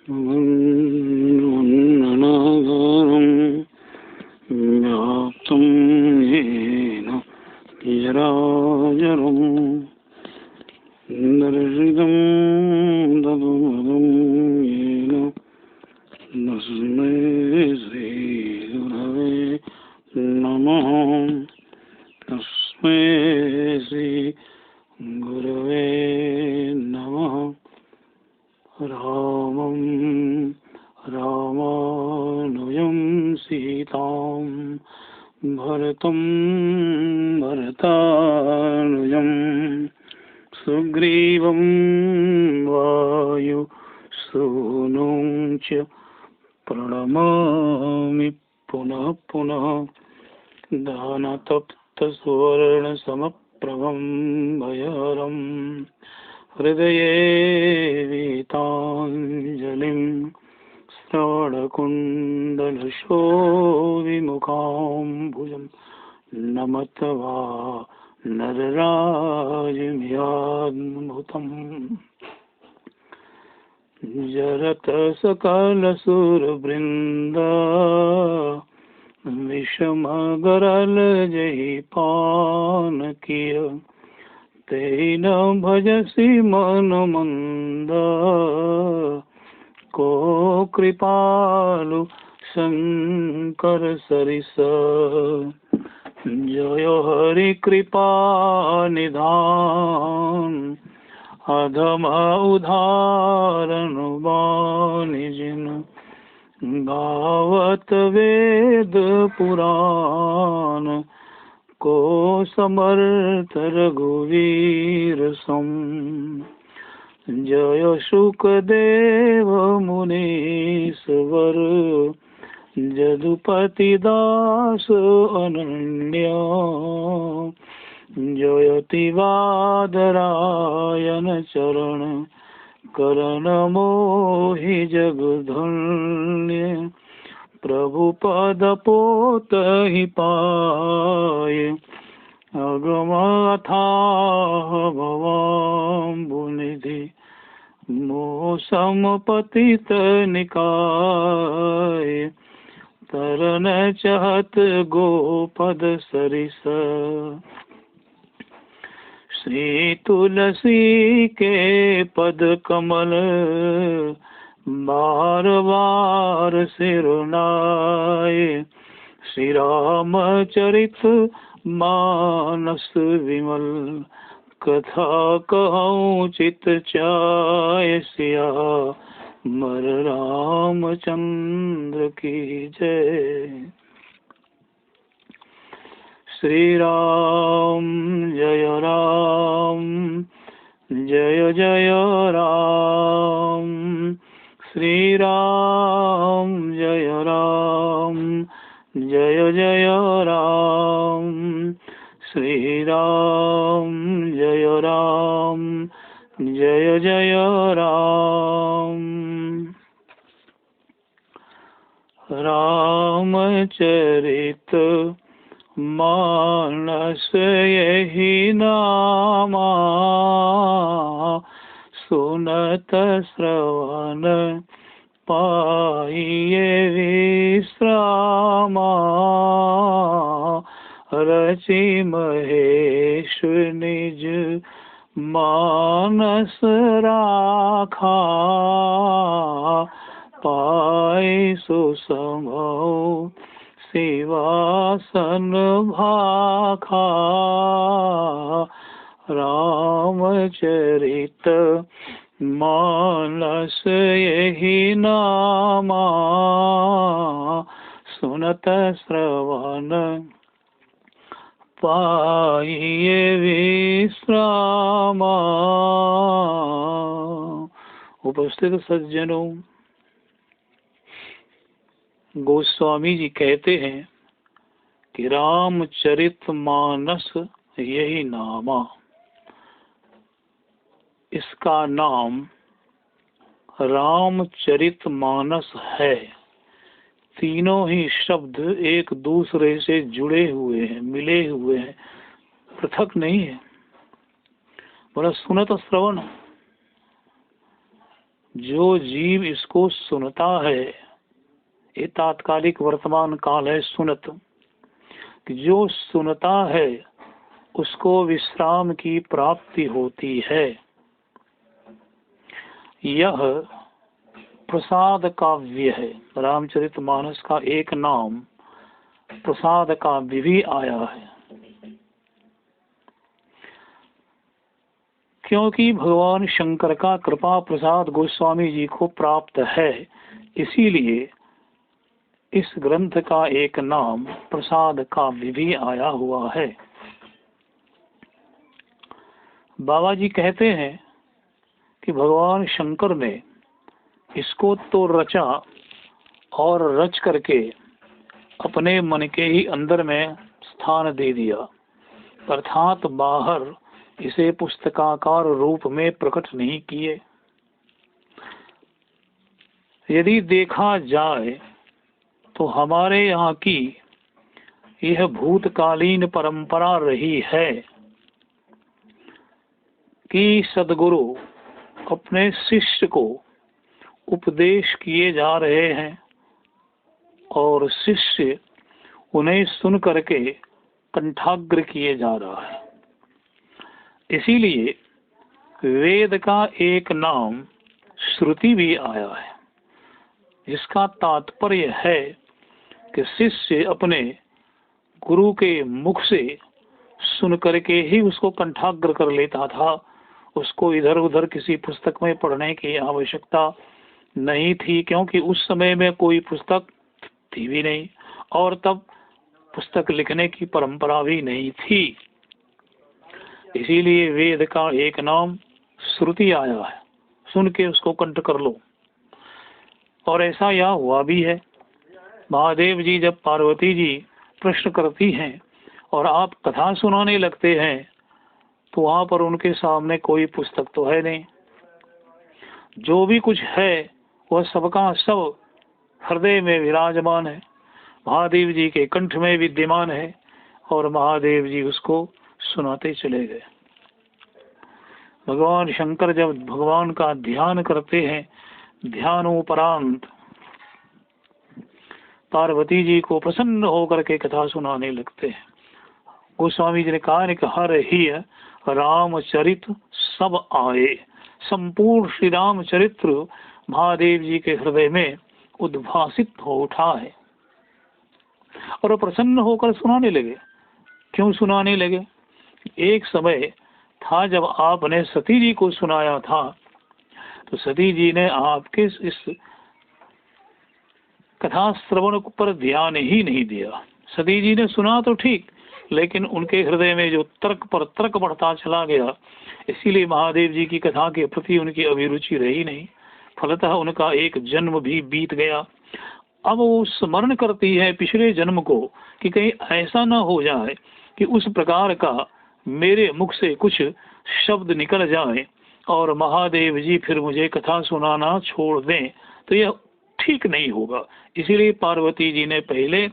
अनागारं व्याप्तं येन जराजरं दर्शितं तद्पदं येन तस्मै श्रीगुरवे नमः। तस्मै श्रीगुरवे नमः। रामं रामानुजं सीतां भरतं भरतानुजं सुग्रीवं वायुसूनुं च प्रणमामि पुनः पुनः। दानतप्तसुवर्णसमप्रभं भयहरं हृदये वीताञ्जलिं श्रवणकुण्डलशोभिमुखाम्बुजं नमत वा नरराजमिहाद्भुतम्। जरत सकलसुरवृन्दा विषमगरल जहि पानकिय तेन भजसि मन मंद को कृपालु शंकर सरिस। जय हरि कृपा निधान अधम उदाहरण बानिजिन गावत वेद पुराण को समर्थ रघुवीर सम। जय शुकदेव मुनीश्वर जदुपति दास अनन्या जयति वादरायन चरण करण मोहि जगधन्य। प्रभु पद पोत ही पाए अगम अथाह भवाम्बुनिधि मोह समपतित निकाय तरन चहत गोपद सरिस। श्री तुलसी के पद कमल बार बार सिरुनाए श्री रामचरित मानस विमल कथा कहूँ चित चाय सिया मर रामचंद्र की जय। श्री राम जय राम जय जय राम। श्री राम जय राम जय जय राम। श्री राम जय राम जय जय राम। रामचरित मानस यही नामा सुनत श्रवण पाइये विश्रामा। रचि महेश निज मानस राखा पाए सुसमो शिवासन भाखा। रामचरित मानस यही नामा सुनत श्रवण पाइये विश्रामा। उपस्थित सज्जनों, गोस्वामी जी कहते हैं कि रामचरित मानस यही नामा, इसका नाम रामचरित मानस है। तीनों ही शब्द एक दूसरे से जुड़े हुए हैं, मिले हुए हैं, पृथक नहीं है। बोला सुनत श्रवण, जो जीव इसको सुनता है, ये तात्कालिक वर्तमान काल है सुनत, कि जो सुनता है उसको विश्राम की प्राप्ति होती है। यह प्रसाद काव्य है। रामचरितमानस का एक नाम प्रसाद काव्य भी आया है, क्योंकि भगवान शंकर का कृपा प्रसाद गोस्वामी जी को प्राप्त है, इसीलिए इस ग्रंथ का एक नाम प्रसाद काव्य भी आया हुआ है। बाबा जी कहते हैं कि भगवान शंकर ने इसको तो रचा और रच करके अपने मन के ही अंदर में स्थान दे दिया, अर्थात बाहर इसे पुस्तकाकार रूप में प्रकट नहीं किए। यदि देखा जाए तो हमारे यहाँ की यह भूतकालीन परंपरा रही है कि सदगुरु अपने शिष्य को उपदेश किए जा रहे हैं और शिष्य उन्हें सुन करके कंठाग्र किए जा रहा है। इसीलिए वेद का एक नाम श्रुति भी आया है, जिसका तात्पर्य है कि शिष्य अपने गुरु के मुख से सुन करके ही उसको कंठाग्र कर लेता था। उसको इधर उधर किसी पुस्तक में पढ़ने की आवश्यकता नहीं थी, क्योंकि उस समय में कोई पुस्तक थी भी नहीं और तब पुस्तक लिखने की परंपरा भी नहीं थी। इसीलिए वेद का एक नाम श्रुति आया है, सुन के उसको कंठ कर लो। और ऐसा यह हुआ भी है। महादेव जी जब पार्वती जी प्रश्न करती हैं और आप कथा सुनाने लगते हैं, तो वहां पर उनके सामने कोई पुस्तक तो है नहीं, जो भी कुछ है वह सबका सब हृदय में विराजमान है, महादेव जी के कंठ में विद्यमान है, और महादेव जी उसको सुनाते चले गए। भगवान शंकर जब भगवान का ध्यान करते हैं, ध्यानोपरांत पार्वती जी को प्रसन्न होकर के कथा सुनाने लगते हैं। गोस्वामी जी ने कहा कि हर ही रामचरित सब आए, संपूर्ण श्री राम चरित्र महादेव जी के हृदय में उद्भासित हो उठा है और प्रसन्न होकर सुनाने लगे। क्यों सुनाने लगे? एक समय था जब आपने सती जी को सुनाया था, तो सती जी ने आपके इस कथा श्रवण पर ध्यान ही नहीं दिया। सती जी ने सुना तो ठीक, लेकिन उनके हृदय में जो तर्क पर तर्क बढ़ता चला गया, इसीलिए महादेव जी की कथा के प्रति उनकी अभिरुचि रही नहीं। फलतः उनका एक जन्म भी बीत गया। अब वो स्मरण करती है पिछले जन्म को कि कहीं ऐसा न हो जाए कि उस प्रकार का मेरे मुख से कुछ शब्द निकल जाए और महादेव जी फिर मुझे कथा सुनाना छोड़ दें, तो यह ठीक नहीं होगा। इसीलिए पार्वती जी ने पहले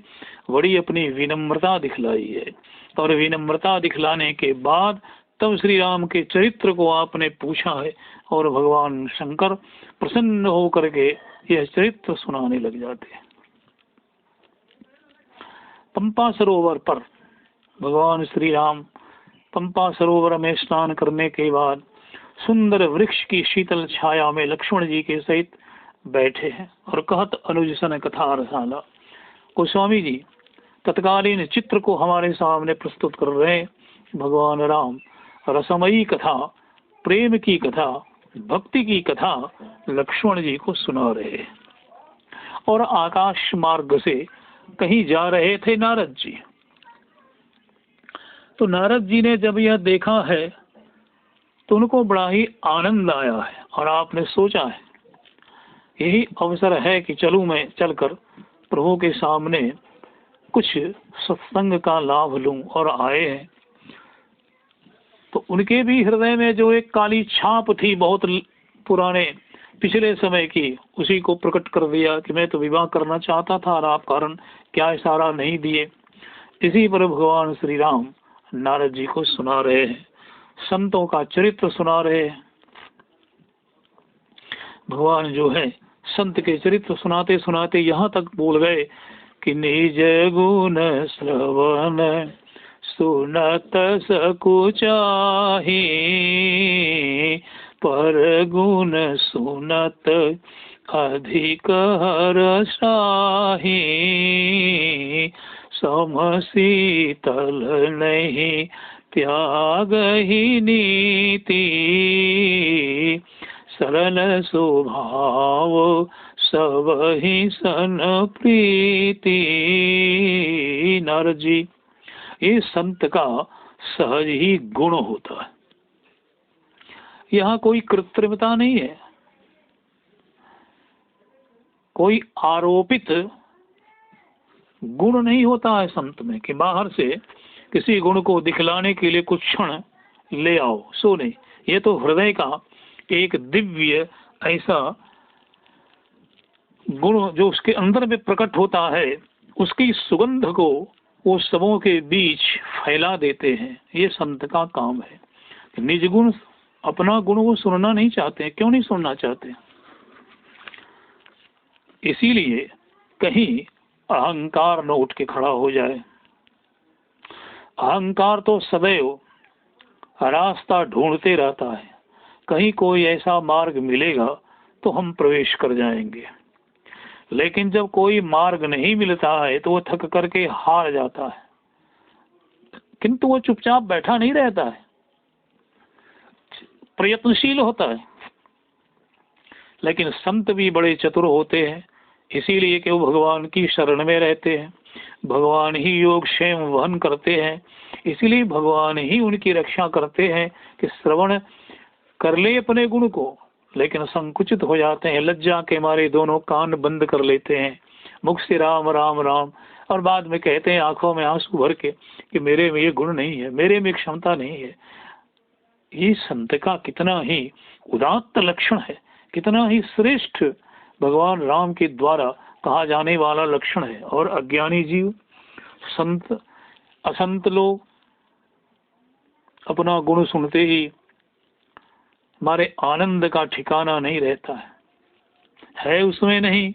बड़ी अपनी विनम्रता दिखलाई है, और विनम्रता दिखलाने के बाद तब श्री राम के चरित्र को आपने पूछा है, और भगवान शंकर प्रसन्न होकर के यह चरित्र सुनाने लग जाते हैं। पंपा सरोवर पर भगवान श्री राम पंपा सरोवर में स्नान करने के बाद सुंदर वृक्ष की शीतल छाया में लक्ष्मण जी के सहित बैठे हैं और कहत अनुज सन कथा रसाला। गोस्वामी जी तत्कालीन चित्र को हमारे सामने प्रस्तुत कर रहे हैं। भगवान राम रसमयी कथा, प्रेम की कथा, भक्ति की कथा लक्ष्मण जी को सुना रहे हैं। और आकाश मार्ग से कहीं जा रहे थे नारद जी। तो नारद जी ने जब यह देखा है तो उनको बड़ा ही आनंद आया है, और आपने सोचा है यही अवसर है कि चलूं मैं चलकर प्रभु के सामने कुछ सत्संग का लाभ लूं, और आए हैं। तो उनके भी हृदय में जो एक काली छाप थी बहुत पुराने पिछले समय की, उसी को प्रकट कर दिया कि मैं तो विवाह करना चाहता था और आप कारण क्या इशारा नहीं दिए। इसी पर भगवान श्री राम नारद जी को सुना रहे हैं, संतों का चरित्र सुना रहे हैं। भगवान जो है संत के चरित्र सुनाते सुनाते यहाँ तक बोल गए कि निज गुण श्रवण सुनत सकुचाही, पर गुण सुनत अधिक हर्षाही, समशीतल नहीं त्याग ही नीति, सरल स्वभाव सब ही सन प्रीति। नारद जी, ये संत का सहज ही गुण होता है, यहाँ कोई कृत्रिमता नहीं है, कोई आरोपित गुण नहीं होता है संत में कि बाहर से किसी गुण को दिखलाने के लिए कुछ क्षण ले आओ, सो नहीं। ये तो हृदय का एक दिव्य ऐसा गुण जो उसके अंदर में प्रकट होता है, उसकी सुगंध को वो सबों के बीच फैला देते हैं। ये संत का काम है। निज गुण, अपना गुण वो सुनना नहीं चाहते। क्यों नहीं सुनना चाहते? इसीलिए कहीं अहंकार न उठ के खड़ा हो जाए। अहंकार तो सदैव रास्ता ढूंढते रहता है, कहीं कोई ऐसा मार्ग मिलेगा तो हम प्रवेश कर जाएंगे। लेकिन जब कोई मार्ग नहीं मिलता है तो वो थक करके हार जाता है, किंतु वो चुपचाप बैठा नहीं रहता है, प्रयत्नशील होता है। लेकिन संत भी बड़े चतुर होते हैं, इसीलिए कि वो भगवान की शरण में रहते हैं, भगवान ही योग क्षेम वहन करते हैं, इसीलिए भगवान ही उनकी रक्षा करते हैं कि श्रवण कर ले अपने गुण को, लेकिन संकुचित हो जाते हैं, लज्जा के मारे दोनों कान बंद कर लेते हैं, मुख से राम राम राम, और बाद में कहते हैं आंखों में आंसू भर के कि मेरे में ये गुण नहीं है, मेरे में क्षमता नहीं है। ये संत का कितना ही उदात्त लक्षण है, कितना ही श्रेष्ठ भगवान राम के द्वारा कहा जाने वाला लक्षण है। और अज्ञानी जीव, संत असंत लोग अपना गुण सुनते ही हमारे आनंद का ठिकाना नहीं रहता है उसमें नहीं,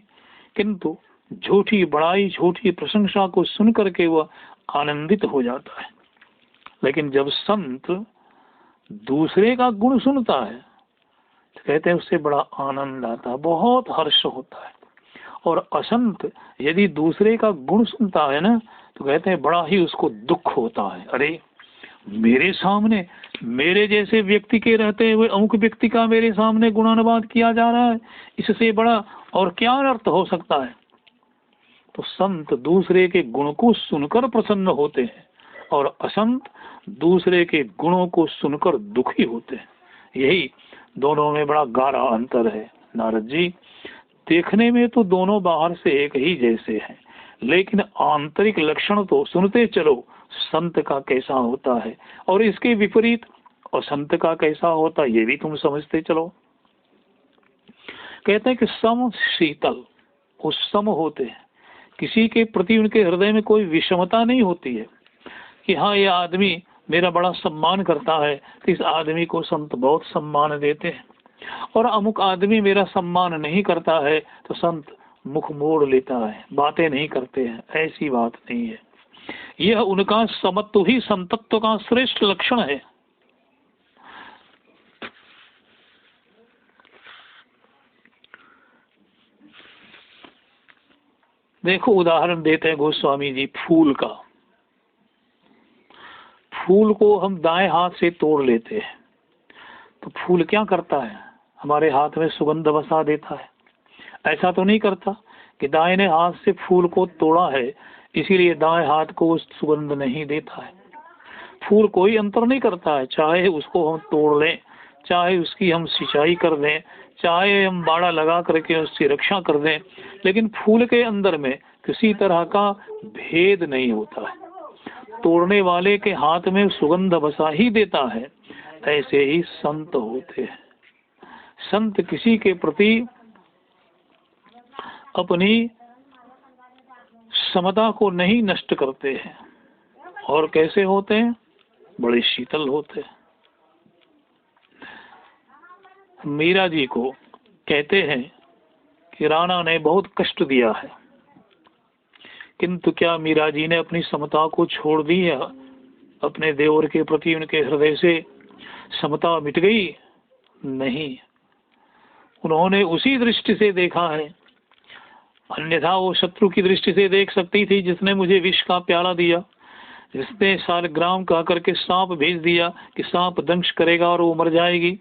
किंतु झूठी बड़ाई, झूठी प्रशंसा को सुन करके वह आनंदित हो जाता है। लेकिन जब संत दूसरे का गुण सुनता है तो कहते हैं उससे बड़ा आनंद आता है, बहुत हर्ष होता है। और असंत यदि दूसरे का गुण सुनता है ना तो कहते हैं बड़ा ही उसको दुख होता है। अरे मेरे सामने मेरे जैसे व्यक्ति के रहते हुए अमुक व्यक्ति का मेरे सामने गुणानुवाद किया जा रहा है, इससे बड़ा और क्या अर्थ हो सकता है। तो संत दूसरे के गुण को सुनकर प्रसन्न होते हैं और असंत दूसरे के गुणों को सुनकर दुखी होते हैं। यही दोनों में बड़ा गहरा अंतर है। नारद जी, देखने में तो दोनों बाहर से एक ही जैसे हैं, लेकिन आंतरिक लक्षण तो सुनते चलो संत का कैसा होता है और इसके विपरीत असंत का कैसा होता है, ये भी तुम समझते चलो। कहते हैं कि सम शीतल, वो सम होते हैं, किसी के प्रति उनके हृदय में कोई विषमता नहीं होती है कि हाँ ये आदमी मेरा बड़ा सम्मान करता है तो इस आदमी को संत बहुत सम्मान देते हैं, और अमुक आदमी मेरा सम्मान नहीं करता है तो संत मुख मोड़ लेता है, बातें नहीं करते हैं। ऐसी बात नहीं है, यह उनका समत्व ही संतत्व का श्रेष्ठ लक्षण है। देखो उदाहरण देते हैं गोस्वामी जी फूल का। फूल को हम दाएं हाथ से तोड़ लेते हैं तो फूल क्या करता है, हमारे हाथ में सुगंध बसा देता है। ऐसा तो नहीं करता कि दाहिने हाथ से फूल को तोड़ा है इसीलिए दाएं हाथ को सुगंध नहीं देता है। फूल कोई अंतर नहीं करता है, चाहे उसको हम तोड़ लें, चाहे उसकी हम सिंचाई कर दें, चाहे हम बाड़ा लगा करके उसकी रक्षा कर दें, लेकिन फूल के अंदर में किसी तरह का भेद नहीं होता है। तोड़ने वाले के हाथ में सुगंध बसा ही देता है। ऐसे ही संत होते हैं। संत किसी के प्रति अपनी समता को नहीं नष्ट करते हैं। और कैसे होते हैं? बड़े शीतल होते हैं। मीरा जी को कहते हैं कि राणा ने बहुत कष्ट दिया है, किंतु क्या मीरा जी ने अपनी समता को छोड़ दी है? अपने देवर के प्रति उनके हृदय से समता मिट गई? नहीं, उन्होंने उसी दृष्टि से देखा है, अन्यथा वो शत्रु की दृष्टि से देख सकती थी, जिसने मुझे विष का प्याला दिया, जिसने सालग्राम कह करके सांप भेज दिया कि सांप दंश करेगा और वो मर जाएगी।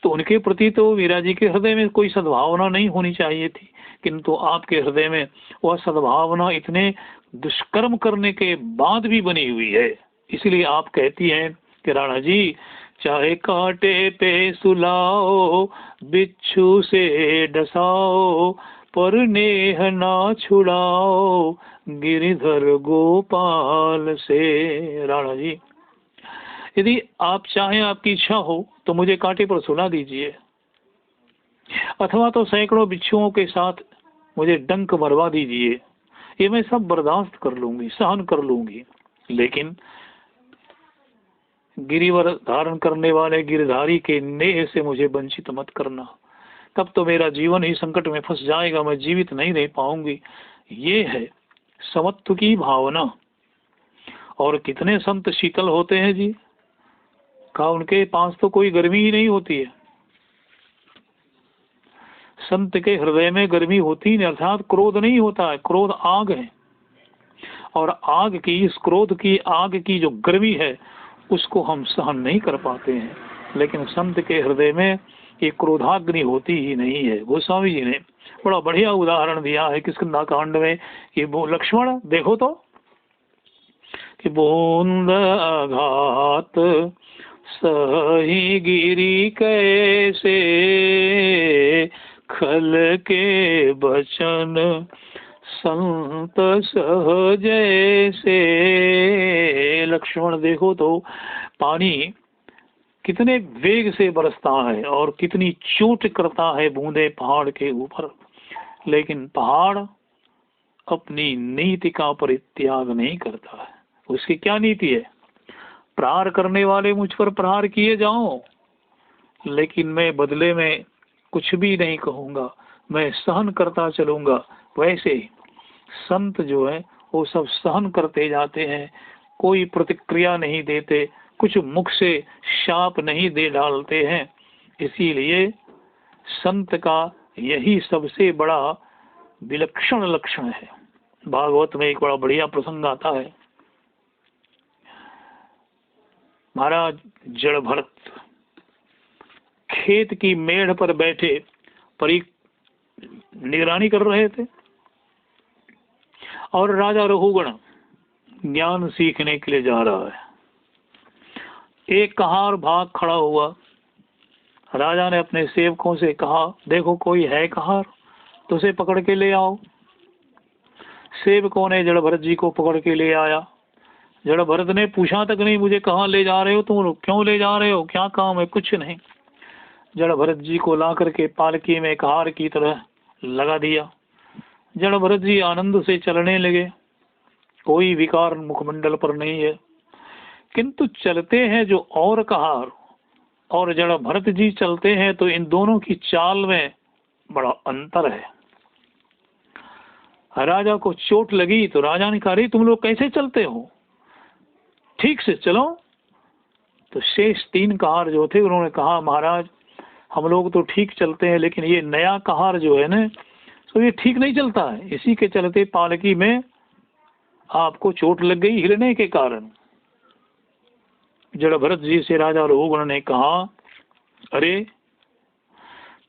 तो उनके प्रति तो मीरा जी के हृदय में कोई सद्भावना नहीं होनी चाहिए थी, किंतु आपके हृदय में वह सद्भावना इतने दुष्कर्म करने के बाद भी बनी हुई है। इसलिए आप कहती हैं कि राणा जी, चाहे कांटे पे सुलाओ, बिच्छू से डसाओ, पर नेह ना छुड़ाओ गिरिधर गोपाल से। राणा जी, यदि आप चाहें, आपकी इच्छा हो, तो मुझे कांटे पर सुला दीजिए, अथवा तो सैकड़ों बिच्छुओं के साथ मुझे डंक मरवा दीजिए, ये मैं सब बर्दाश्त कर लूंगी, सहन कर लूंगी, लेकिन गिरिवर धारण करने वाले गिरधारी के नेह से मुझे वंचित मत करना, तब तो मेरा जीवन ही संकट में फंस जाएगा, मैं जीवित नहीं रह पाऊंगी। ये है समत्व की भावना। और कितने संत शीतल होते हैं जी, का उनके पास तो कोई गर्मी ही नहीं होती है। संत के हृदय में गर्मी होती नहीं, अर्थात क्रोध नहीं होता है, क्रोध आग है, और आग की, इस क्रोध की आग की जो गर्मी है उसको हम सहन नहीं कर पाते हैं। लेकिन संत के हृदय में ये क्रोधाग्नि होती ही नहीं है। गोस्वामी जी ने बड़ा बढ़िया उदाहरण दिया है किष्किंधा कांड में कि वो लक्ष्मण देखो तो कि बूंद आघात सही गिरी कैसे, खल के बचन संत सह जैसे। लक्ष्मण देखो तो पानी कितने वेग से बरसता है और कितनी चोट करता है बूंदे पहाड़ के ऊपर, लेकिन पहाड़ अपनी नीति का परित्याग नहीं करता है। उसकी क्या नीति है? प्रहार करने वाले मुझ पर प्रहार किए जाओ, लेकिन मैं बदले में कुछ भी नहीं कहूंगा, मैं सहन करता चलूंगा। वैसे ही संत जो है वो सब सहन करते जाते हैं, कोई प्रतिक्रिया नहीं देते, कुछ मुख से शाप नहीं दे डालते हैं। इसीलिए संत का यही सबसे बड़ा विलक्षण लक्षण है। भागवत में एक बड़ा बढ़िया प्रसंग आता है। महाराज जड़ भरत खेत की मेड़ पर बैठे परी निगरानी कर रहे थे, और राजा रघुगण ज्ञान सीखने के लिए जा रहा है। एक कहार भाग खड़ा हुआ। राजा ने अपने सेवकों से कहा, देखो कोई है कहार तो उसे पकड़ के ले आओ। सेवकों ने जड़ भरत जी को पकड़ के ले आया। जड़ भरत ने पूछा तक नहीं, मुझे कहाँ ले जा रहे हो तुम, क्यों ले जा रहे हो, क्या काम है? कुछ नहीं। जड़ भरत जी को ला करके पालकी में कहार की तरह लगा दिया। जड़ भरत जी आनंद से चलने लगे, कोई विकार मुखमंडल पर नहीं है, किंतु चलते हैं जो और कहार और जड़ भरत जी चलते हैं तो इन दोनों की चाल में बड़ा अंतर है। राजा को चोट लगी तो राजा ने कहा, तुम लोग कैसे चलते हो, ठीक से चलो। तो शेष तीन कहार जो थे उन्होंने कहा, महाराज हम लोग तो ठीक चलते हैं, लेकिन ये नया कहार जो है ना, तो ये ठीक नहीं चलता है, इसी के चलते पालकी में आपको चोट लग गई हिलने के कारण। जड़ भरत जी से राजा रघुगण ने कहा, अरे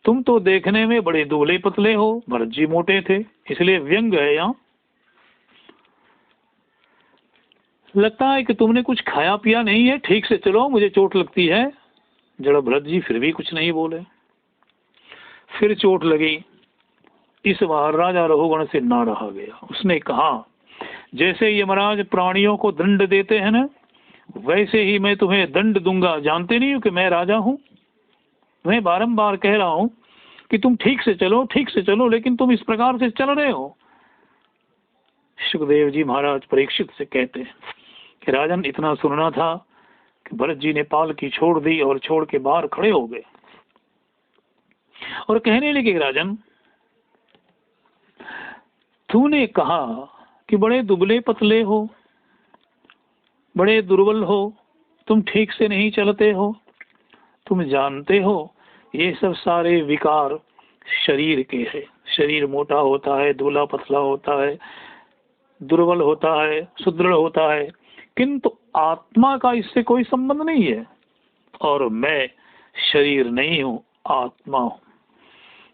तुम तो देखने में बड़े दुबले पतले हो, भरत जी मोटे थे, इसलिए व्यंग है यहाँ। लगता है कि तुमने कुछ खाया पिया नहीं है, ठीक से चलो, मुझे चोट लगती है। जड़ भरत जी फिर भी कुछ नहीं बोले। फिर चोट लगी। इस बार राजा रघुगण से ना रहा गया। उसने कहा, जैसे यमराज प्राणियों को दंड देते हैं ना, वैसे ही मैं तुम्हें दंड दूंगा। जानते नहीं हो कि मैं राजा हूं? मैं बारंबार कह रहा हूं कि तुम ठीक से चलो, ठीक से चलो, लेकिन तुम इस प्रकार से चल रहे हो। सुखदेव जी महाराज परीक्षित से कहते हैं कि राजन, इतना सुनना था कि भरत जी ने पालकी छोड़ दी और छोड़ के बाहर खड़े हो गए। और कहने लगे, राजन तूने कहा कि बड़े दुबले पतले हो, बड़े दुर्बल हो, तुम ठीक से नहीं चलते हो। तुम जानते हो ये सब सारे विकार शरीर के हैं। शरीर मोटा होता है, दुबला पतला होता है, दुर्बल होता है, सुदृढ़ होता है, किंतु आत्मा का इससे कोई संबंध नहीं है। और मैं शरीर नहीं हूँ, आत्मा हूँ।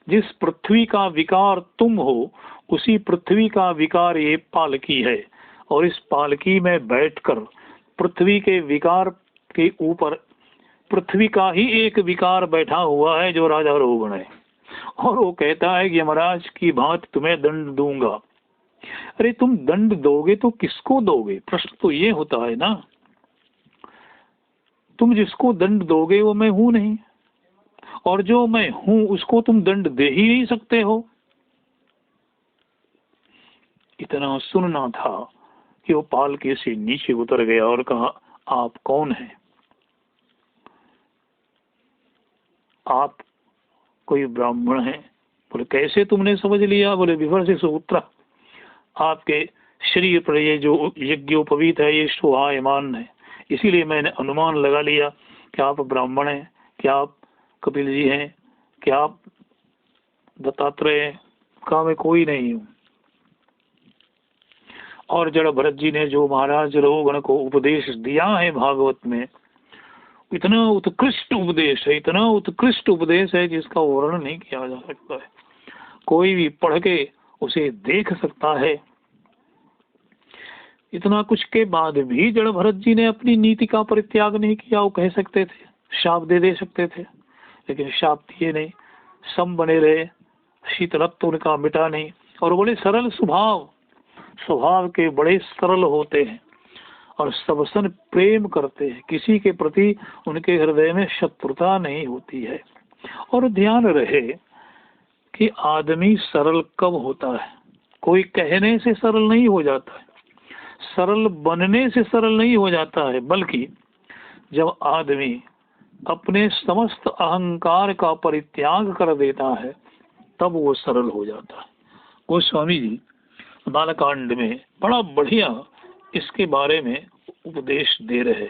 जिस पृथ्वी का विकार तुम हो, उसी पृथ्वी का विकार ये पालकी है। और इस पालकी में बैठकर पृथ्वी के विकार के ऊपर पृथ्वी का ही एक विकार बैठा हुआ है, जो राजा रोगण है। और वो कहता है कि यमराज की भांति तुम्हें दंड दूंगा। अरे तुम दंड दोगे तो किसको दोगे? प्रश्न तो ये होता है ना। तुम जिसको दंड दोगे वो मैं हूं नहीं, और जो मैं हूं उसको तुम दंड दे ही नहीं सकते हो। इतना सुनना था कि वो पालकी से नीचे उतर गया और कहा, आप कौन हैं? आप कोई ब्राह्मण हैं? बोले, कैसे तुमने समझ लिया? बोले, विभर्ष सूत्र, आपके शरीर पर ये जो यज्ञोपवीत है ये शोभायमान है, इसीलिए मैंने अनुमान लगा लिया कि आप ब्राह्मण हैं, क्या आप कपिल जी हैं, क्या आप दत्तात्रेय हैं? कहा, मैं कोई नहीं हूँ। और जड़ भरत जी ने जो महाराज रोगण को उपदेश दिया है भागवत में, इतना उत्कृष्ट उपदेश है, इतना उत्कृष्ट उपदेश है जिसका वर्णन नहीं किया जा सकता है। कोई भी पढ़ के उसे देख सकता है। इतना कुछ के बाद भी जड़ भरत जी ने अपनी नीति का परित्याग नहीं किया। वो कह सकते थे, शाप दे सकते थे, लेकिन शाप दिए नहीं, सम बने रहे, शीतलत्व उनका मिटा नहीं। और बड़े सरल स्वभाव के बड़े सरल होते हैं और सबसन प्रेम करते हैं। किसी के प्रति उनके हृदय में शत्रुता नहीं होती है। और ध्यान रहे कि आदमी सरल कब होता है? कोई कहने से सरल नहीं हो जाता है, सरल बनने से सरल नहीं हो जाता है, बल्कि जब आदमी अपने समस्त अहंकार का परित्याग कर देता है तब वो सरल हो जाता है। गोस्वामी जी बालकांड में बड़ा बढ़िया इसके बारे में उपदेश दे रहे।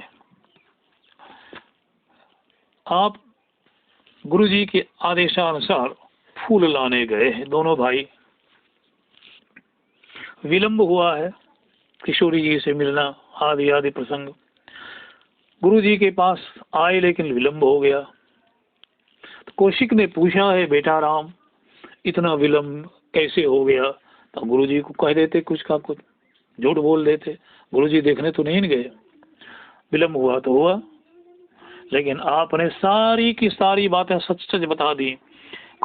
आप गुरुजी के आदेशानुसार फूल लाने गए हैं दोनों भाई। विलंब हुआ है किशोरी जी से मिलना, आदि आदि प्रसंग। गुरुजी के पास आए लेकिन विलंब हो गया। तो कौशिक ने पूछा है, बेटा राम इतना विलंब कैसे हो गया? तो गुरुजी को कह देते कुछ का कुछ, झूठ बोल देते। गुरुजी देखने तो नहीं गए, विलंब हुआ तो हुआ, लेकिन आपने सारी की सारी बातें सच सच बता दी।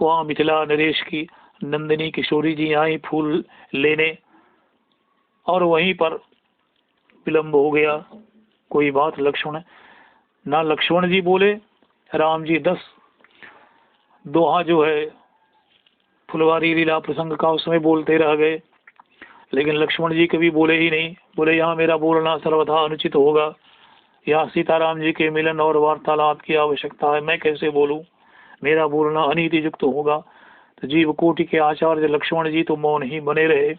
वहाँ मिथिला नरेश की नंदिनी किशोरी जी आई फूल लेने, और वहीं पर विलंब हो गया। कोई बात लक्ष्मण ना, लक्ष्मण जी बोले, राम जी 10 दोहा जो है फुलवारी लीला प्रसंग का उसमें बोलते रह गए, लेकिन लक्ष्मण जी कभी बोले ही नहीं। बोले, यहाँ मेरा बोलना सर्वथा अनुचित होगा, यहाँ सीताराम जी के मिलन और वार्तालाप की आवश्यकता है, मैं कैसे बोलूं? मेरा बोलना अनीति युक्त होगा। तो जीव कोटि के आचार्य लक्ष्मण जी तो मौन ही बने रहे।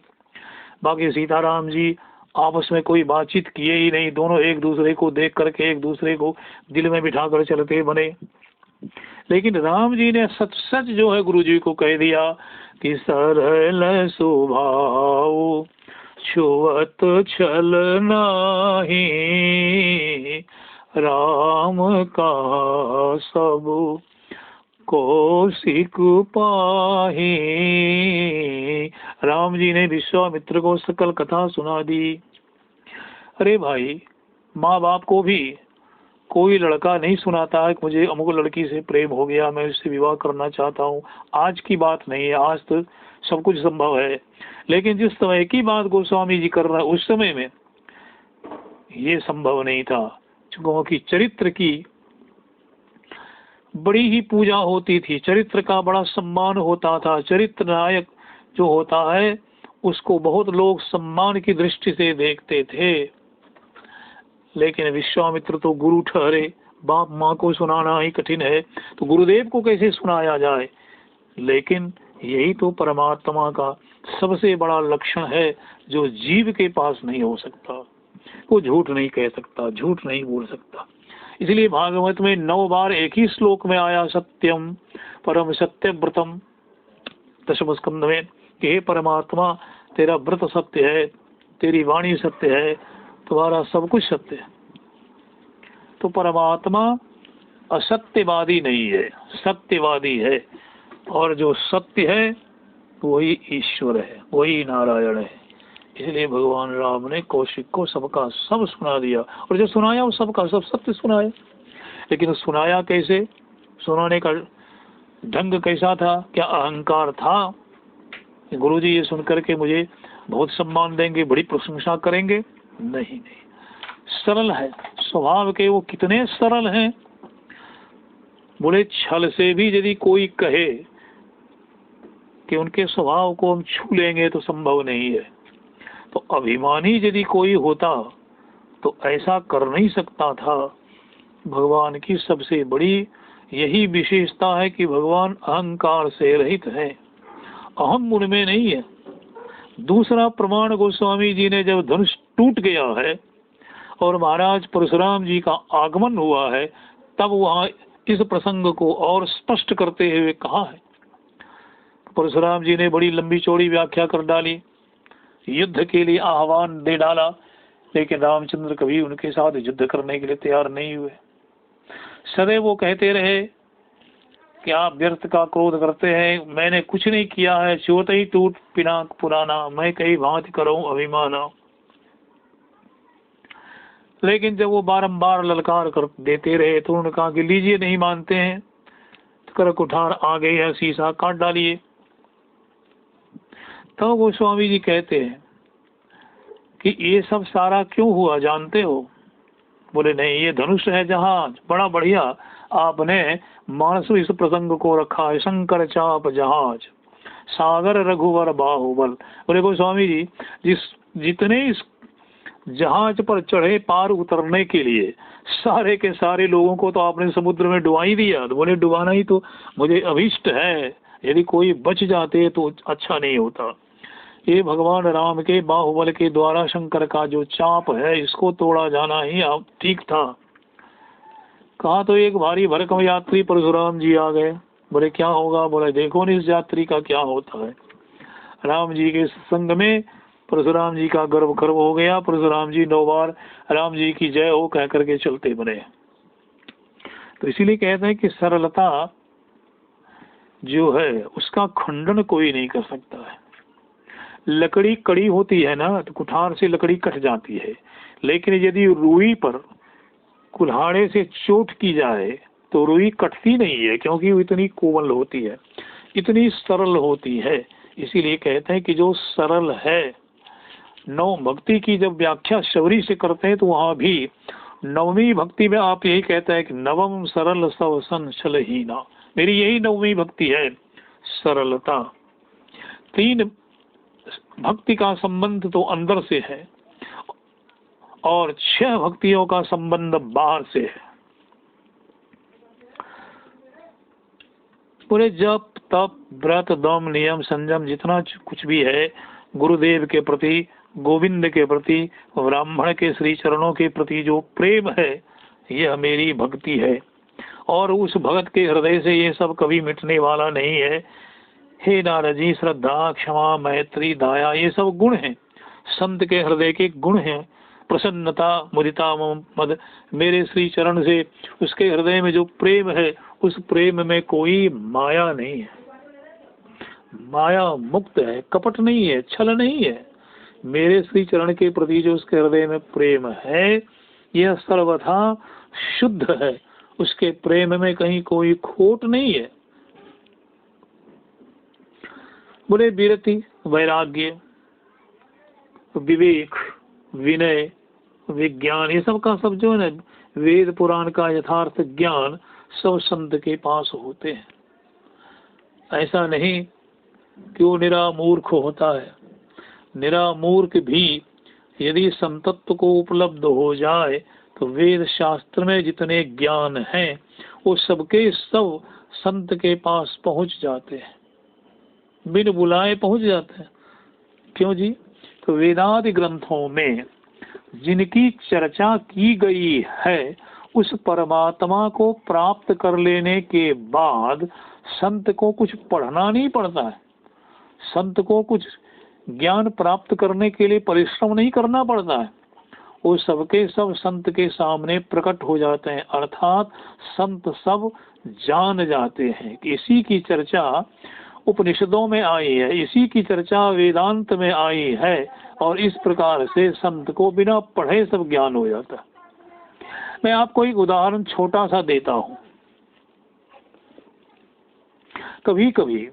बाकी सीताराम जी आपस में कोई बातचीत किए ही नहीं, दोनों एक दूसरे को देख करके एक दूसरे को दिल में बिठा कर चलते बने। लेकिन राम जी ने सच सच जो है गुरु जी को कह दिया कि सरल स्वभाव छुअत छल नाही, राम का सब कौशिक पाही। राम जी ने विश्वामित्र को सकल कथा सुना दी। अरे भाई, माँ बाप को भी कोई लड़का नहीं सुनाता है कि मुझे अमुक लड़की से प्रेम हो गया, मैं उससे विवाह करना चाहता हूँ। आज की बात नहीं है, आज तो सब कुछ संभव है, लेकिन जिस समय की बात गोस्वामी जी कर रहे हैं उस समय में ये संभव नहीं था। क्योंकि चरित्र की बड़ी ही पूजा होती थी, चरित्र का बड़ा सम्मान होता था। चरित्र नायक जो होता है उसको बहुत लोग सम्मान की दृष्टि से देखते थे। लेकिन विश्वामित्र तो गुरु ठहरे, बाप माँ को सुनाना ही कठिन है, तो गुरुदेव को कैसे सुनाया जाए? लेकिन यही तो परमात्मा का सबसे बड़ा लक्षण है जो जीव के पास नहीं हो सकता। वो झूठ नहीं कह सकता, झूठ नहीं बोल सकता। इसलिए भागवत में 9 बार एक ही श्लोक में आया सत्यम परम सत्यव्रतम, दशम स्कंध में, कि हे परमात्मा तेरा व्रत सत्य है, तेरी वाणी सत्य है, तुम्हारा सब कुछ सत्य है। तो परमात्मा असत्यवादी नहीं है, सत्यवादी है, और जो सत्य है वही ईश्वर है, वही नारायण है। इसलिए भगवान राम ने कौशिक को सबका सब सुना दिया, और जो सुनाया वो सबका सब सत्य सुनाया। लेकिन सुनाया कैसे, सुनाने का ढंग कैसा था? क्या अहंकार था? गुरुजी ये सुनकर के मुझे बहुत सम्मान देंगे, बड़ी प्रशंसा करेंगे? नहीं नहीं, सरल है स्वभाव के। वो कितने सरल हैं, बोले छल से भी यदि कोई कहे कि उनके स्वभाव को हम छू लेंगे तो संभव नहीं है। तो अभिमानी यदि कोई होता तो ऐसा कर नहीं सकता था। भगवान की सबसे बड़ी यही विशेषता है कि भगवान अहंकार से रहित है, अहम उनमें नहीं है। दूसरा प्रमाण गोस्वामी जी ने जब धनुष टूट गया है और महाराज परशुराम जी का आगमन हुआ है, तब वहां इस प्रसंग को और स्पष्ट करते हुए कहा है। परशुराम जी ने बड़ी लंबी चौड़ी व्याख्या कर डाली, युद्ध के लिए आह्वान दे डाला, लेकिन रामचंद्र कभी उनके साथ युद्ध करने के लिए तैयार नहीं हुए। सदैव वो कहते रहे कि आप व्यर्थ का क्रोध करते हैं, मैंने कुछ नहीं किया है, चोट ही टूट पिनाक पुराना, मैं कई भांति करूं अभिमाना। लेकिन जब वो बारंबार ललकार कर देते रहे तो उन्होंने कहा कि लीजिए, नहीं मानते हैं तो कर कुठार आ गई है, शीशा काट डालिए। तो गोस्वामी जी कहते हैं कि ये सब सारा क्यों हुआ जानते हो? बोले नहीं, ये धनुष है जहाज, बड़ा बढ़िया आपने मानस इस प्रसंग को रखा है, शंकर चाप जहाज सागर रघुवर बाहुबल। बोले गोस्वामी जी, जितने इस जहाज पर चढ़े पार उतरने के लिए सारे के सारे लोगों को तो आपने समुद्र में डुबा ही दिया। तो बोले डुबाना ही तो मुझे अभिष्ट है, यदि कोई बच जाते तो अच्छा नहीं होता। ये भगवान राम के बाहुबल के द्वारा शंकर का जो चाप है, इसको तोड़ा जाना ही अब ठीक था। कहा तो एक भारी भरकम यात्री परशुराम जी आ गए। बोले क्या होगा? बोले देखो नहीं इस यात्री का क्या होता है। राम जी के संग में परशुराम जी का गर्व गर्व हो गया। परशुराम जी 9 बार राम जी की जय हो कह करके चलते बने। तो इसीलिए कहते हैं कि सरलता जो है उसका खंडन कोई नहीं कर सकता है। लकड़ी कड़ी होती है ना, तो कुठार से लकड़ी कट जाती है, लेकिन यदि रुई पर कुल्हाड़े से चोट की जाए तो रुई कटती नहीं है, क्योंकि वो इतनी कोमल होती है, इतनी सरल होती है। इसीलिए कहते हैं कि जो सरल है, नव भक्ति की जब व्याख्या शबरी से करते हैं तो वहां भी नवमी भक्ति में आप यही कहते हैं कि नवम सरल सव संशलहीना, मेरी यही नवमी भक्ति है, सरलता। 3 भक्ति का संबंध तो अंदर से है और 6 भक्तियों का संबंध बाहर से है। पूरे जप तप व्रत दम नियम संयम जितना कुछ भी है गुरुदेव के प्रति, गोविंद के प्रति, ब्राह्मण के श्री चरणों के प्रति जो प्रेम है, यह मेरी भक्ति है। और उस भगत के हृदय से ये सब कभी मिटने वाला नहीं है। हे नारद जी, श्रद्धा क्षमा मैत्री दया ये सब गुण हैं, संत के हृदय के गुण हैं। प्रसन्नता मुदिता मद, मेरे श्री चरण से उसके हृदय में जो प्रेम है, उस प्रेम में कोई माया नहीं है, माया मुक्त है, कपट नहीं है, छल नहीं है। मेरे श्री चरण के प्रति जो उसके हृदय में प्रेम है, यह सर्वथा शुद्ध है, उसके प्रेम में कहीं कोई खोट नहीं है। बोले विरति वैराग्य विवेक विनय विज्ञान ये सब का सब जो है ना, वेद पुराण का यथार्थ ज्ञान सब संत के पास होते हैं। ऐसा नहीं कि वो निरामूर्ख होता है। निरामूर्ख भी यदि संतत्व को उपलब्ध हो जाए तो वेद शास्त्र में जितने ज्ञान हैं वो सबके सब संत के पास पहुंच जाते हैं। बिन बुलाए पहुंच जाते हैं। क्यों जी? तो वेदादि ग्रंथों में जिनकी चर्चा की गई है उस परमात्मा को प्राप्त कर लेने के बाद संत को कुछ पढ़ना नहीं पड़ता है, संत को कुछ ज्ञान प्राप्त करने के लिए परिश्रम नहीं करना पड़ता है, वो सबके सब संत के सामने प्रकट हो जाते हैं। अर्थात संत सब जान जाते हैं कि इसी की चर्चा उपनिषदों में आई है, इसी की चर्चा वेदांत में आई है, और इस प्रकार से संत को बिना पढ़े सब ज्ञान हो जाता है। मैं आपको एक उदाहरण छोटा सा देता हूं। कभी कभी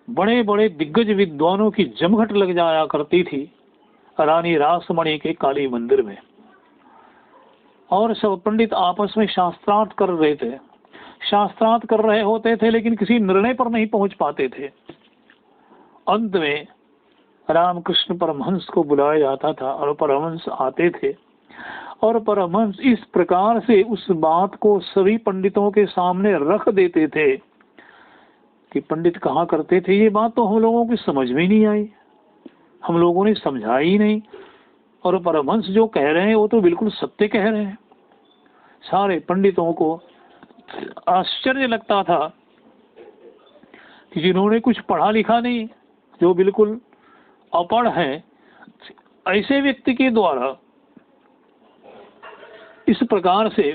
बड़े बड़े दिग्गज विद्वानों की जमघट लग जाया करती थी रानी रासमणि के काली मंदिर में, और सब पंडित आपस में शास्त्रार्थ कर रहे थे, शास्त्रार्थ कर रहे होते थे लेकिन किसी निर्णय पर नहीं पहुंच पाते थे। अंत में रामकृष्ण परमहंस को बुलाया जाता था और परमहंस आते थे, और परमहंस इस प्रकार से उस बात को सभी पंडितों के सामने रख देते थे कि पंडित कहा करते थे ये बात तो हम लोगों की समझ में नहीं आई, हम लोगों ने समझा ही नहीं, और परमहंस जो कह रहे हैं वो तो बिल्कुल सत्य कह रहे हैं। सारे पंडितों को आश्चर्य लगता था कि जिन्होंने कुछ पढ़ा लिखा नहीं, जो बिल्कुल अपढ़ है, ऐसे व्यक्ति के द्वारा इस प्रकार से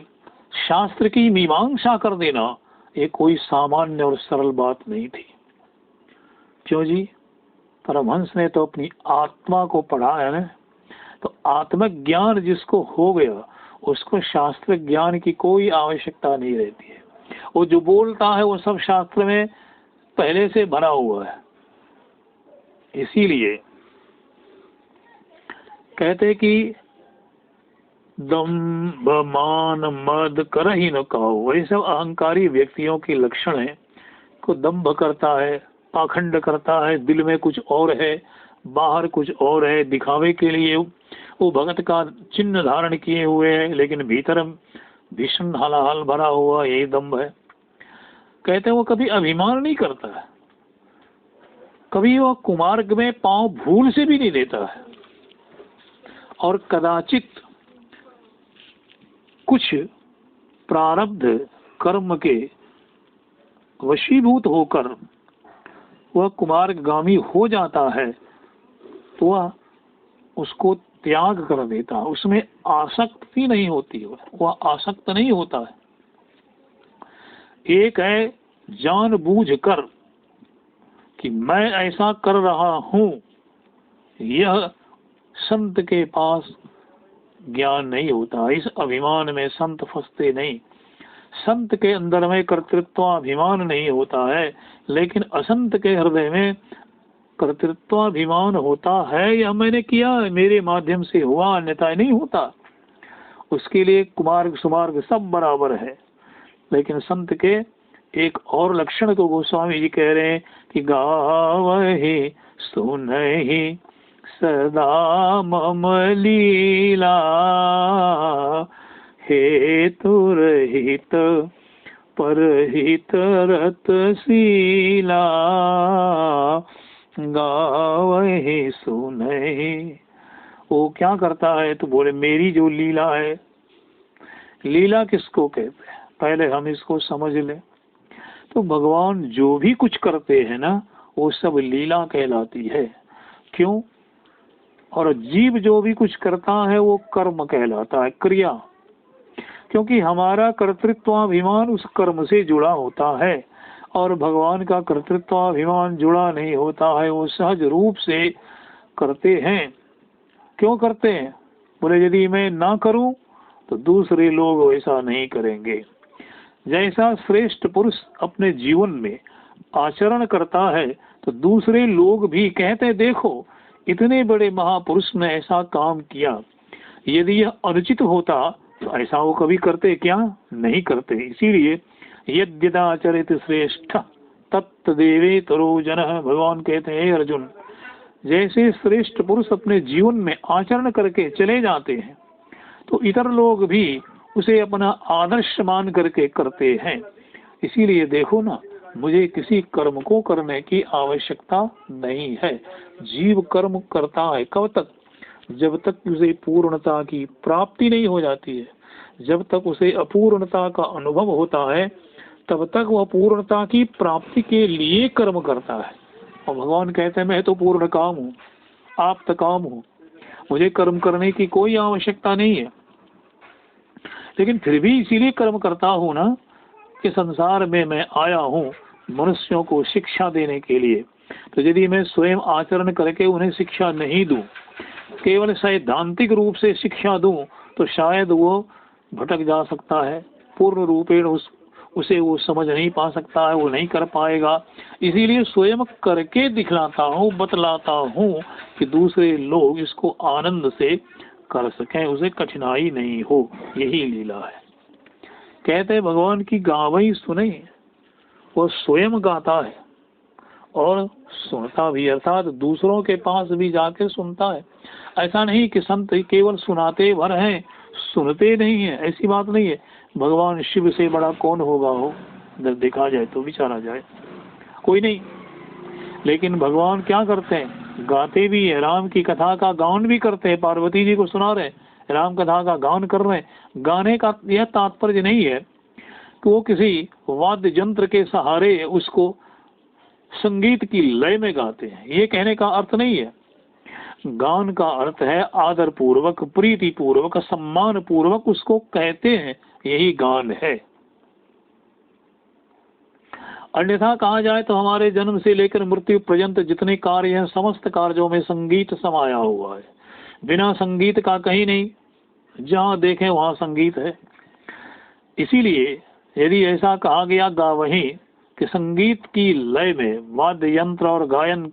शास्त्र की मीमांसा कर देना ये कोई सामान्य और सरल बात नहीं थी। क्यों जी? परमहंस ने तो अपनी आत्मा को पढ़ा है ना, तो आत्मज्ञान जिसको हो गया उसको शास्त्र ज्ञान की कोई आवश्यकता नहीं रहती है। वो जो बोलता है वो सब शास्त्र में पहले से भरा हुआ है। इसीलिए कहते कि दम्भ मान मद कर ही न कहो, वही सब अहंकारी व्यक्तियों के लक्षण है। को दम्भ करता है, पाखंड करता है, दिल में कुछ और है, बाहर कुछ और है, दिखावे के लिए वो भगत का चिन्ह धारण किए हुए है, लेकिन भीतर भीषण हलाहल भरा हुआ यही दम्भ है। कहते हैं वो कभी अभिमान नहीं करता है, कभी वो कुमार्ग में पांव भूल से भी नहीं देता है, और कदाचित कुछ प्रारब्ध कर्म के वशीभूत होकर वह कुमार्गामी हो जाता है तो वह उसको त्याग कर देता है, उसमें आसक्ति नहीं होती है, वह आसक्त नहीं होता है। एक है जानबूझकर कि मैं ऐसा कर रहा हूं, यह संत के पास ज्ञान नहीं होता। इस अभिमान में संत फंसते नहीं, संत के अंदर में कर्तृत्वाभिमान नहीं होता है, लेकिन असंत के हृदय में कर्तृत्वाभिमान होता है। यह मैंने किया, मेरे माध्यम से हुआ, अन्यथा नहीं होता। उसके लिए कुमार्ग सुमार्ग सब बराबर है। लेकिन संत के एक और लक्षण को गोस्वामी जी कह रहे हैं कि गावहि सुनहि सदा मम लीला, हेतु रहित परहित रतशीला, गावहि सुनहि। वो क्या करता है? तो बोले मेरी जो लीला है, लीला किसको कहते हैं पहले हम इसको समझ लें। तो भगवान जो भी कुछ करते हैं ना वो सब लीला कहलाती है। क्यों? और जीव जो भी कुछ करता है वो कर्म कहलाता है, क्रिया। क्योंकि हमारा कर्तृत्वाभिमान उस कर्म से जुड़ा होता है और भगवान का कर्तृत्वाभिमान जुड़ा नहीं होता है, वो सहज रूप से करते हैं। क्यों करते हैं? बोले यदि मैं ना करूं तो दूसरे लोग वैसा नहीं करेंगे। जैसा श्रेष्ठ पुरुष अपने जीवन में आचरण करता है तो दूसरे लोग भी कहते देखो इतने बड़े महापुरुष ने ऐसा काम किया, यदि यह अनुचित होता तो ऐसा वो कभी करते क्या? नहीं करते। इसीलिए यद्यदाचरित श्रेष्ठ तत्तदेवे तरो जनः, भगवान कहते हैं अर्जुन, जैसे श्रेष्ठ पुरुष अपने जीवन में आचरण करके चले जाते हैं तो इतर लोग भी उसे अपना आदर्श मान करके करते हैं। इसीलिए देखो ना, मुझे किसी कर्म को करने की आवश्यकता नहीं है। जीव कर्म करता है कब तक? जब तक उसे पूर्णता की प्राप्ति नहीं हो जाती है। जब तक उसे अपूर्णता का अनुभव होता है तब तक वह पूर्णता की प्राप्ति के लिए कर्म करता है। और भगवान कहते हैं मैं तो पूर्ण काम हूँ, आप तो काम हूँ, मुझे कर्म करने की कोई आवश्यकता नहीं है। लेकिन फिर भी इसीलिए कर्म करता हूँ ना कि संसार में मैं आया हूँ मनुष्यों को शिक्षा देने के लिए। तो यदि मैं स्वयं आचरण करके उन्हें शिक्षा नहीं दूं, केवल सैद्धांतिक रूप से शिक्षा दूं, तो शायद वो भटक जा सकता है, पूर्ण रूपेण उसे वो समझ नहीं पा सकता है, वो नहीं कर पाएगा। इसीलिए स्वयं करके दिखलाता हूँ, बतलाता हूँ कि दूसरे लोग इसको आनंद से कर सकें, उसे कठिनाई नहीं हो। यही लीला है। कहते हैं भगवान की गावई सुने, वो स्वयं गाता है और सुनता भी, अर्थात दूसरों के पास भी जाके सुनता है। ऐसा नहीं कि संत केवल सुनाते भर हैं, सुनते नहीं है, ऐसी बात नहीं है। भगवान शिव से बड़ा कौन होगा हो, जब देखा जाए तो विचारा जाए, कोई नहीं। लेकिन भगवान क्या करते हैं? गाते भी है, राम की कथा का गान भी करते हैं। पार्वती जी को सुना रहे, राम कथा का गान कर रहे हैं। गाने का यह तात्पर्य नहीं है कि वो किसी वाद्य यंत्र के सहारे उसको संगीत की लय में गाते हैं, ये कहने का अर्थ नहीं है। गान का अर्थ है आदर पूर्वक, प्रीति पूर्वक, सम्मान पूर्वक उसको कहते हैं, यही गान है। अन्यथा कहा जाए तो हमारे जन्म से लेकर मृत्यु पर्यंत जितने कार्य हैं, समस्त कार्यों में संगीत समाया हुआ है। बिना संगीत का कहीं नहीं, जहाँ देखें वहाँ संगीत है। इसीलिए यदि ऐसा कहा गया गावहीं कि संगीत की लय में, वाद्य यंत्र और गायन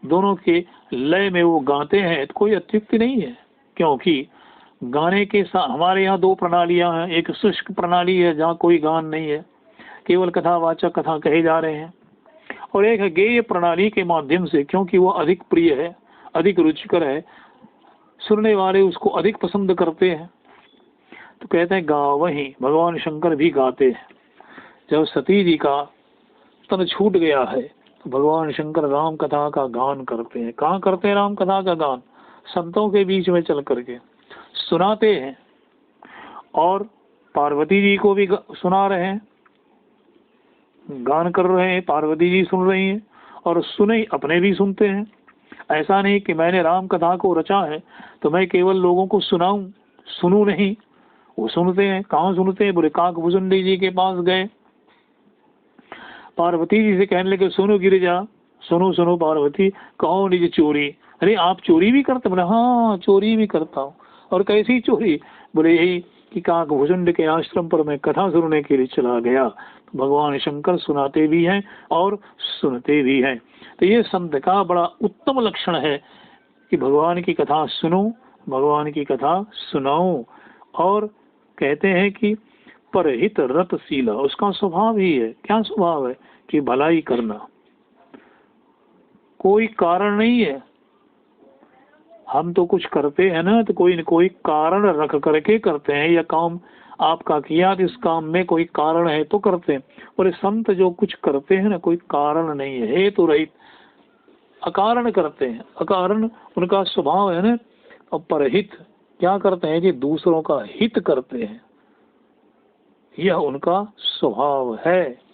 दोनों के लय में वो गाते हैं, तो कोई अत्युक्ति नहीं है। क्योंकि गाने के हमारे यहाँ दो प्रणालियां हैं। एक शुष्क प्रणाली है जहाँ कोई गान नहीं है, केवल कथावाचक कथा कहे जा रहे हैं, और एक है गेय प्रणाली के माध्यम से, क्योंकि वो अधिक प्रिय है, अधिक रुचिकर है, सुनने वाले उसको अधिक पसंद करते हैं। तो कहते हैं गावहीं, भगवान शंकर भी गाते हैं। जब सती जी का तन छूट गया है तो भगवान शंकर राम कथा का गान करते हैं। कहाँ करते हैं राम कथा का गान? संतों के बीच में चल करके सुनाते हैं, और पार्वती जी को भी सुना रहे हैं, गान कर रहे हैं, पार्वती जी सुन रही हैं, और सुने अपने भी सुनते हैं। ऐसा नहीं कि मैंने राम कथा को रचा है तो मैं केवल लोगों को सुनाऊं, सुनूं नहीं, वो सुनते हैं। कहाँ सुनते हैं? बोले काकभुजंडी जी के पास गए, पार्वती जी से कहने लगे सुनो गिरिजा, सुनो सुनो पार्वती, कहो निज चोरी। अरे आप चोरी भी करते? बोले हाँ चोरी भी करता हूँ। और कैसी चोरी? बोले यही कि काकभुजंड के आश्रम पर मैं कथा सुनने के लिए चला गया। तो भगवान शंकर सुनाते भी हैं और सुनते भी हैं। तो ये संत का बड़ा उत्तम लक्षण है कि भगवान की कथा सुनो, भगवान की कथा सुनाओ। और कहते हैं कि परहित रतशीला, उसका स्वभाव ही है। क्या स्वभाव है? कि भलाई करना, कोई कारण नहीं है। हम तो कुछ करते हैं ना तो कोई न कोई कारण रख करके करते हैं। यह काम आपका किया तो इस काम में कोई कारण है तो करते हैं। और संत जो कुछ करते हैं ना, कोई कारण नहीं है, हेतु रहित अकारण करते हैं। अकारण उनका स्वभाव है ना। और परहित क्या करते हैं कि दूसरों का हित करते हैं, यह उनका स्वभाव है।